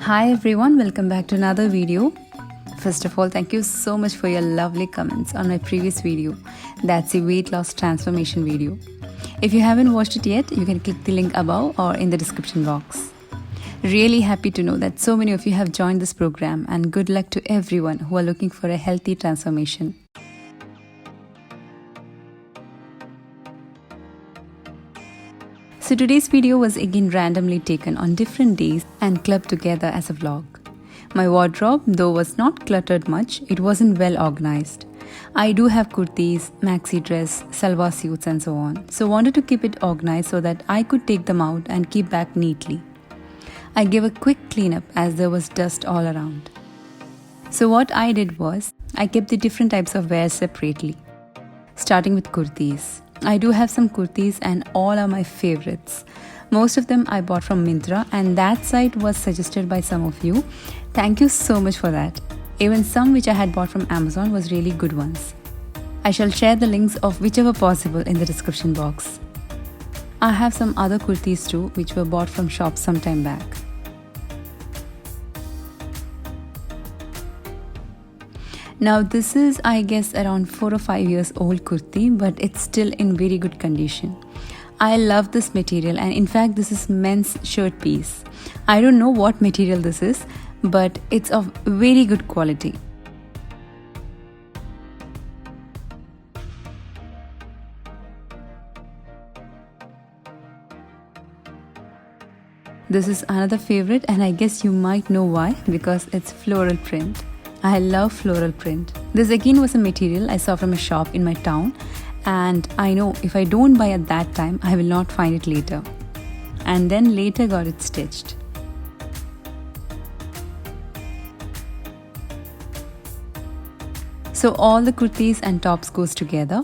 Hi everyone, welcome back to another video. First of all, thank you so much for your lovely comments on my previous video. That's the weight loss transformation video. If you haven't watched it yet, you can click the link above or in the description box. Really happy to know that so many of you have joined this program, and good luck to everyone who are looking for a healthy transformation. So today's video was again randomly taken on different days and clubbed together as a vlog. My wardrobe, though, was not cluttered much, it wasn't well organized. I do have kurtis, maxi dress, salwar suits and so on, so wanted to keep it organized so that I could take them out and keep back neatly. I gave a quick cleanup as there was dust all around. So what I did was, I kept the different types of wear separately. Starting with kurtis. I do have some kurtis and all are my favorites. Most of them I bought from Myntra, and that site was suggested by some of you. Thank you so much for that. Even some which I had bought from Amazon was really good ones. I shall share the links of whichever possible in the description box. I have some other kurtis too which were bought from shops some time back. Now this is, I guess, around 4 or 5 years old kurti, but it's still in very good condition. I love this material, and in fact this is men's shirt piece. I don't know what material this is, but it's of very good quality. This is another favorite, and I guess you might know why, because it's floral print. I love floral print. This again was a material I saw from a shop in my town, and I know if I don't buy at that time, I will not find it later. And then later got it stitched. So all the kurtis and tops goes together.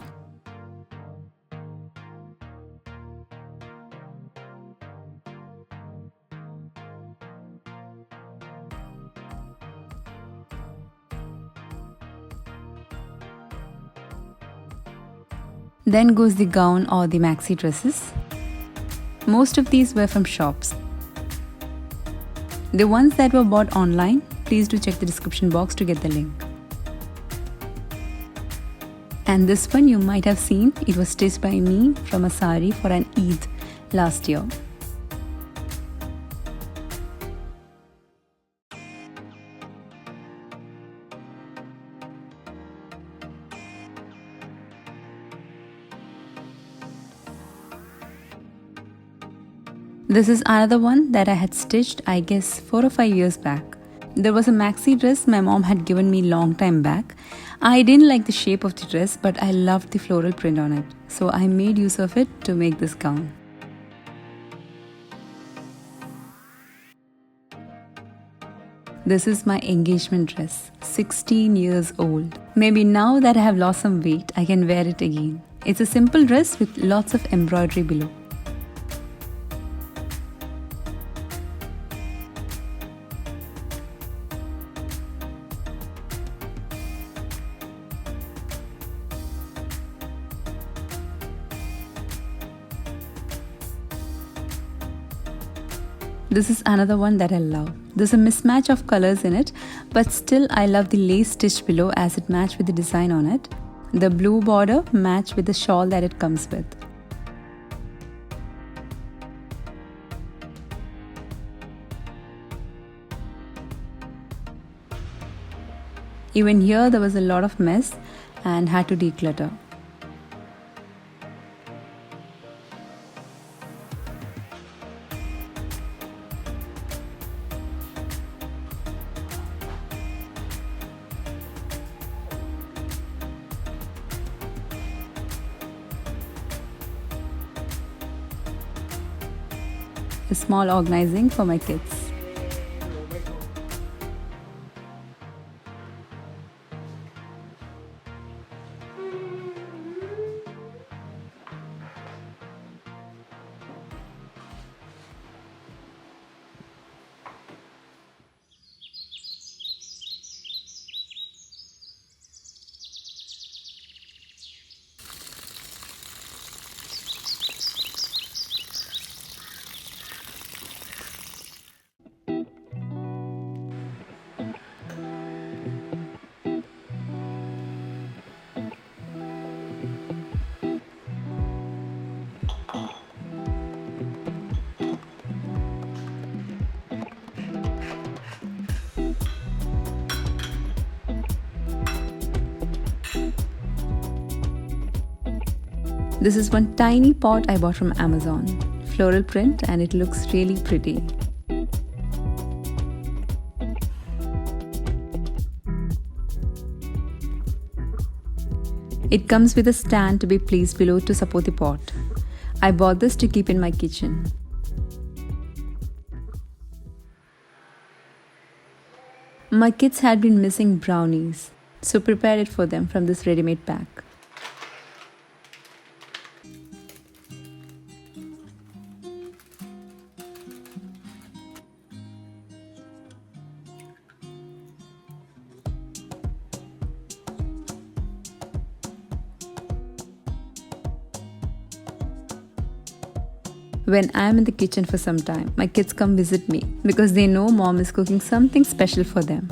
Then goes the gown or the maxi dresses. Most of these were from shops. The ones that were bought online, please do check the description box to get the link. And this one you might have seen, it was stitched by me from a sari for an Eid last year. This is another one that I had stitched, I guess, 4 or 5 years back. There was a maxi dress my mom had given me long time back. I didn't like the shape of the dress, but I loved the floral print on it. So I made use of it to make this gown. This is my engagement dress, 16 years old. Maybe now that I have lost some weight, I can wear it again. It's a simple dress with lots of embroidery below. This is another one that I love. There's a mismatch of colors in it, but still I love the lace stitch below as it matched with the design on it. The blue border matched with the shawl that it comes with. Even here there was a lot of mess and had to declutter. A small organizing for my kids. This is one tiny pot I bought from Amazon. Floral print and it looks really pretty. It comes with a stand to be placed below to support the pot. I bought this to keep in my kitchen. My kids had been missing brownies, so prepared it for them from this ready-made pack. When I am in the kitchen for some time, my kids come visit me because they know mom is cooking something special for them.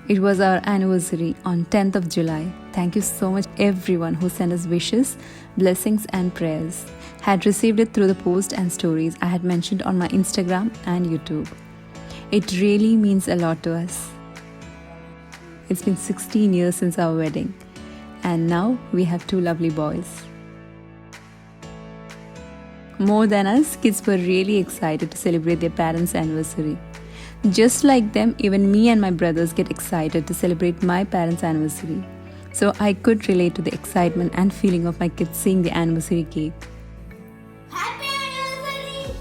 It was our anniversary on 10th of July. Thank you so much everyone who sent us wishes, blessings and prayers. Had received it through the post and stories I had mentioned on my Instagram and YouTube. It really means a lot to us. It's been 16 years since our wedding and now we have 2 lovely boys. More than us, kids were really excited to celebrate their parents' anniversary. Just like them, even me and my brothers get excited to celebrate my parents' anniversary. So I could relate to the excitement and feeling of my kids seeing the anniversary cake. Happy anniversary!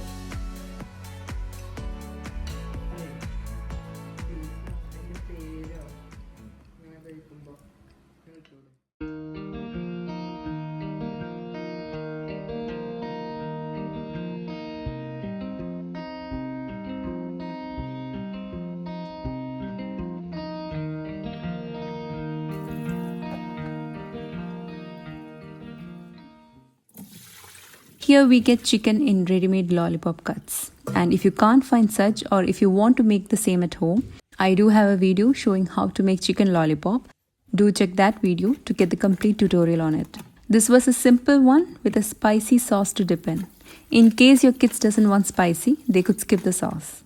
Here we get chicken in ready-made lollipop cuts. And if you can't find such or if you want to make the same at home, I do have a video showing how to make chicken lollipop. Do check that video to get the complete tutorial on it. This was a simple one with a spicy sauce to dip in. In case your kids doesn't want spicy, they could skip the sauce.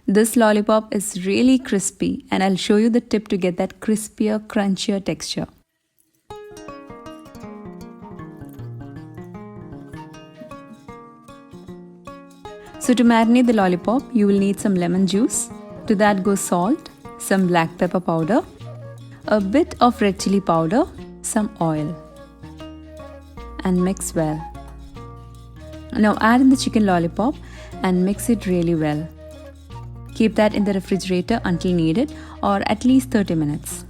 This lollipop is really crispy and I'll show you the tip to get that crispier, crunchier texture. So to marinate the lollipop, you will need some lemon juice. To that goes salt, some black pepper powder, a bit of red chilli powder, some oil, and mix well. Now add in the chicken lollipop and mix it really well. Keep that in the refrigerator until needed or at least 30 minutes.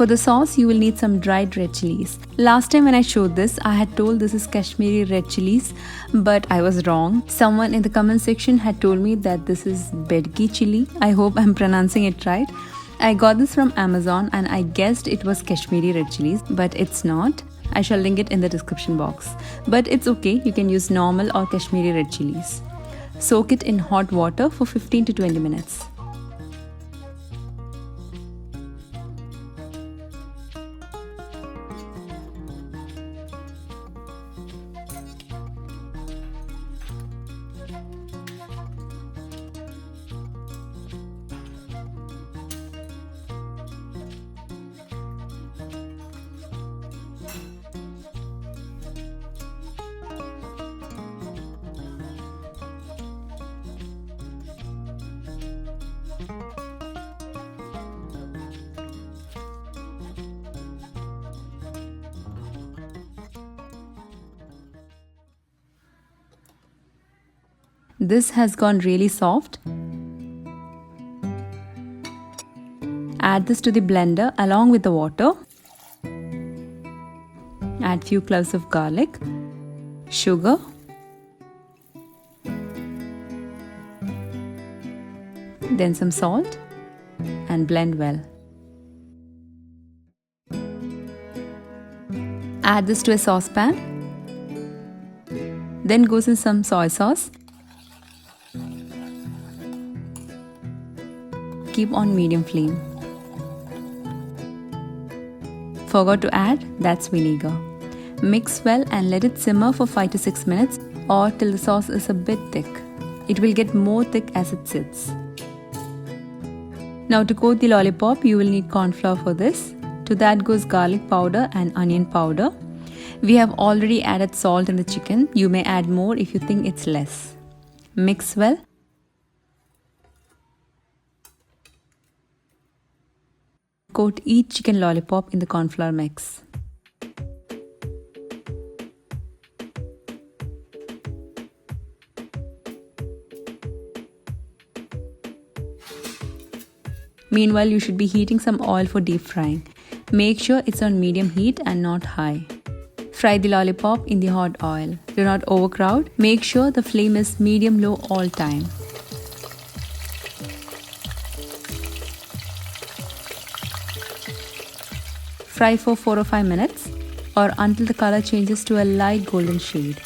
For the sauce, you will need some dried red chillies. Last time when I showed this, I had told this is Kashmiri red chillies, but I was wrong. Someone in the comment section had told me that this is Bedki chili. I hope I'm pronouncing it right. I got this from Amazon and I guessed it was Kashmiri red chillies, but it's not. I shall link it in the description box. But it's okay, you can use normal or Kashmiri red chillies. Soak it in hot water for 15 to 20 minutes. This has gone really soft. Add this to the blender along with the water. Add few cloves of garlic, sugar, then some salt and blend well. Add this to a saucepan. Then goes in some soy sauce. Keep on medium flame. Forgot to add, that's vinegar. Mix well and let it simmer for 5 to 6 minutes or till the sauce is a bit thick. It will get more thick as it sits. Now to coat the lollipop, you will need corn flour for this. To that goes garlic powder and onion powder. We have already added salt in the chicken. You may add more if you think it's less. Mix well. Coat each chicken lollipop in the corn flour mix. Meanwhile, you should be heating some oil for deep frying. Make sure it's on medium heat and not high. Fry the lollipop in the hot oil. Do not overcrowd. Make sure the flame is medium-low all time. Fry for 4 or 5 minutes or until the color changes to a light golden shade.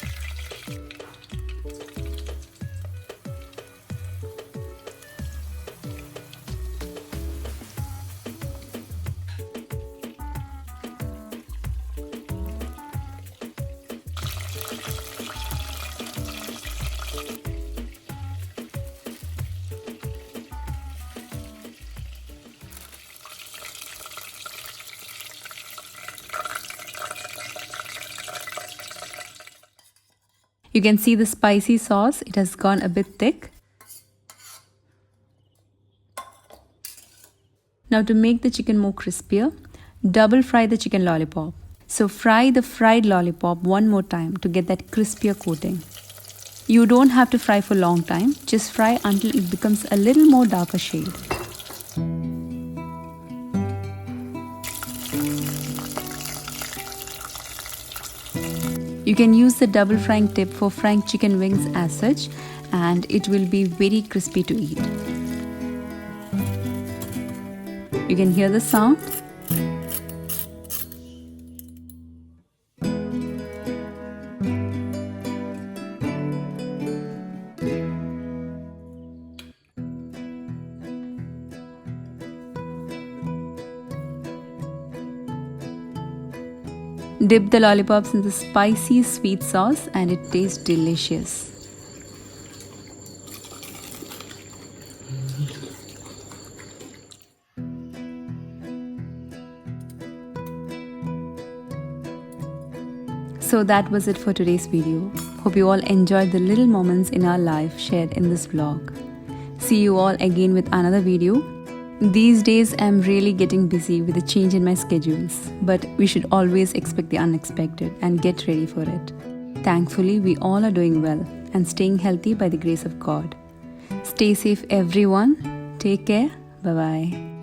You can see the spicy sauce, it has gone a bit thick. Now to make the chicken more crispier, double fry the chicken lollipop. So fry the fried lollipop one more time to get that crispier coating. You don't have to fry for a long time, just fry until it becomes a little more darker shade. You can use the double frying tip for frying chicken wings as such, and it will be very crispy to eat. You can hear the sound. Dip the lollipops in the spicy sweet sauce and it tastes delicious. So that was it for today's video. Hope you all enjoyed the little moments in our life shared in this vlog. See you all again with another video. These days I'm really getting busy with a change in my schedules, but we should always expect the unexpected and get ready for it. Thankfully, we all are doing well and staying healthy by the grace of God. Stay safe everyone. Take care. Bye-bye.